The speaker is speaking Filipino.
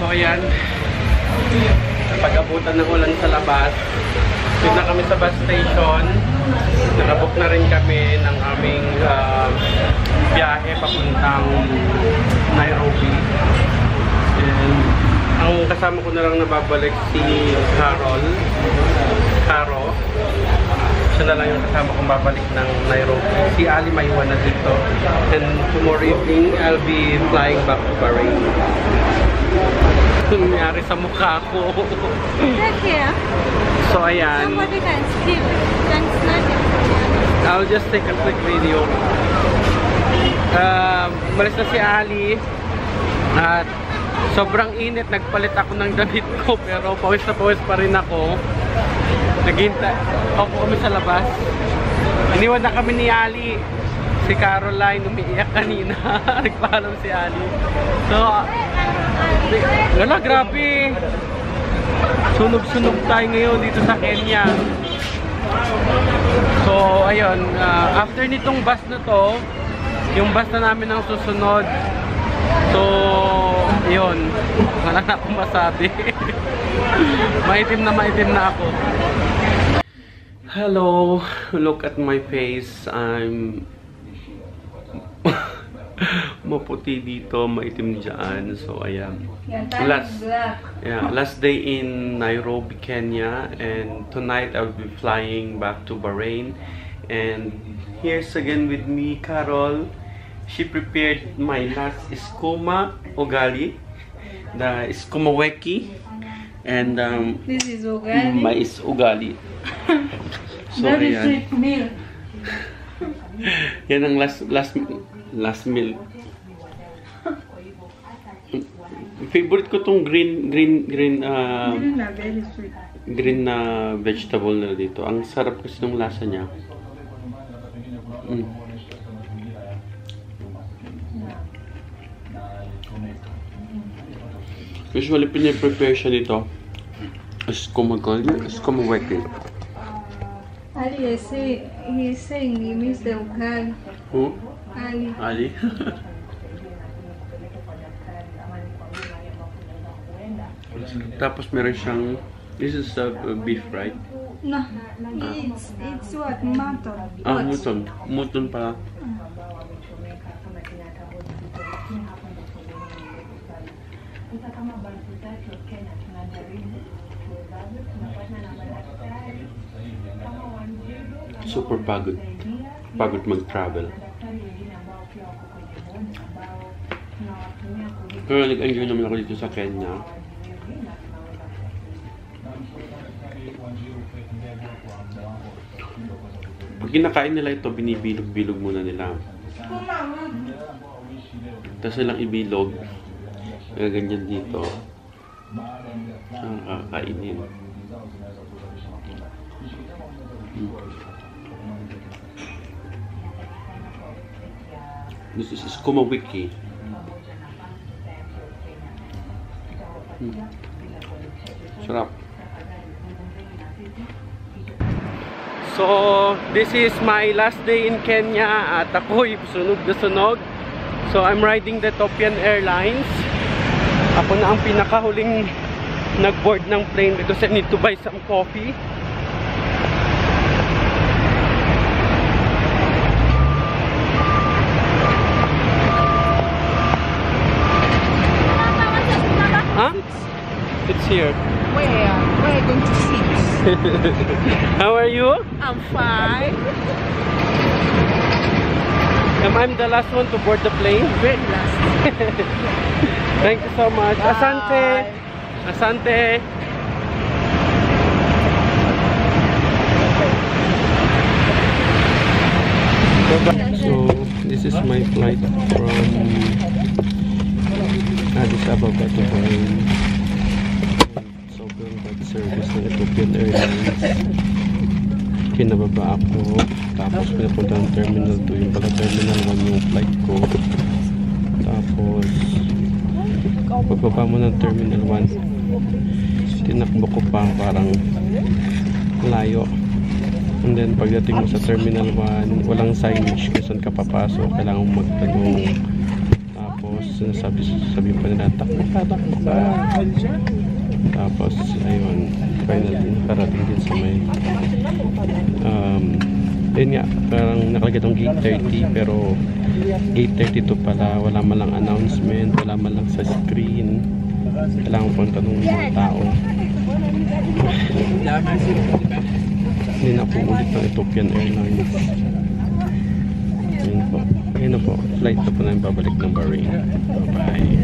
So ayan, napag-abutan ng ulan sa labas. Doon na kami sa bus station. Nakabook na rin kami ng aming biyahe papuntang Nairobi. And ang kasama ko na lang nababalik si Caro. Siya na lang yung kasama kong babalik ng Nairobi. Si Ali maiwan na dito. And tomorrow evening, I'll be flying back to Bahrain. Ito nangyari sa mukha ko. So ayan. Somebody can skip. Can snap it. I'll just take a quick video. Malis na si Ali. At sobrang init. Nagpalit ako ng damit ko. Pero pawis na pawis pa rin ako. Naghintay ako kami sa labas. Iniwan na kami ni Ali. Si Caroline umiiyak kanina. Nagpaalam si Ali. So, wala, grabe. Sunog-sunog tayo ngayon dito sa Kenya. So, ayun. After nitong bus na to, yung bus na namin ang susunod. So, yun. Wala na akong masabi. Maitim na ako. Hello. Look at my face. I'm maputi dito, maitim dyan. So, ayan. Last day in Nairobi, Kenya. And tonight, I'll be flying back to Bahrain. And here's again with me, Carol. She prepared my last iskuma ugali. The iskuma weki. And This is ugali. my is ugali. So, Very ayan. sweet meal. Yan ang last meal. Favorite ko tong green Na very sweet. green na vegetable na dito. Ang sarap kasi ng lasa niya. Usually piniprepare siya dito. Iskuma weki. Ali, he's saying he missed the ugali. Who? Ali. Ali? Tapos meron siyang, this is beef, right? No, it's what? Mutton. Ah, mutton. Mutton pala. Super pagod. Pagod mag-travel. Pero nag-enjoy naman ako dito sa Kenya. Pag kinakain nila ito, binibilog-bilog muna nila. Tapos nilang ibilog. Ganyan dito. Ang kakainin. This is iskuma weki. Sarap. So, this is my last day in Kenya at ako'y sunog na sunog. So, I'm riding the Ethiopian Airlines. Ako na ang pinakahuling nag-board ng plane because I need to buy some coffee. Huh? It's here. Where? Where are you going to sit? How are you? I'm fine. I'm the last one to board the plane. Very last. Thank you so much. Bye. Asante. Asante. So, this is my flight from Addis Ababa to Bahrain. Sobrang bad service ng Ethiopian Airlines. Kinababa ako. Tapos pinapunta ng Terminal 2. Yung pala Terminal 1 yung flight ko. Tapos pagbaba mo ng Terminal 1, tinakbo ko pa parang layo. And then pagdating mo sa Terminal 1, walang signage kung saan ka papasok. Kailangan mo magtanong. Tapos sabi pa nila, takbo pa. Tapos, ayun, finally, nakarating din sa may, yun nga, parang nakalagay itong gate 30, pero 8:32 pala, wala man lang announcement, wala man lang sa screen. Kailangan pang tanong ng mga tao. Hindi na po ulit ng Ethiopian Airlines. Ayun po. Ayun na po. Flight na po na yung babalik ng Bahrain. Bye-bye.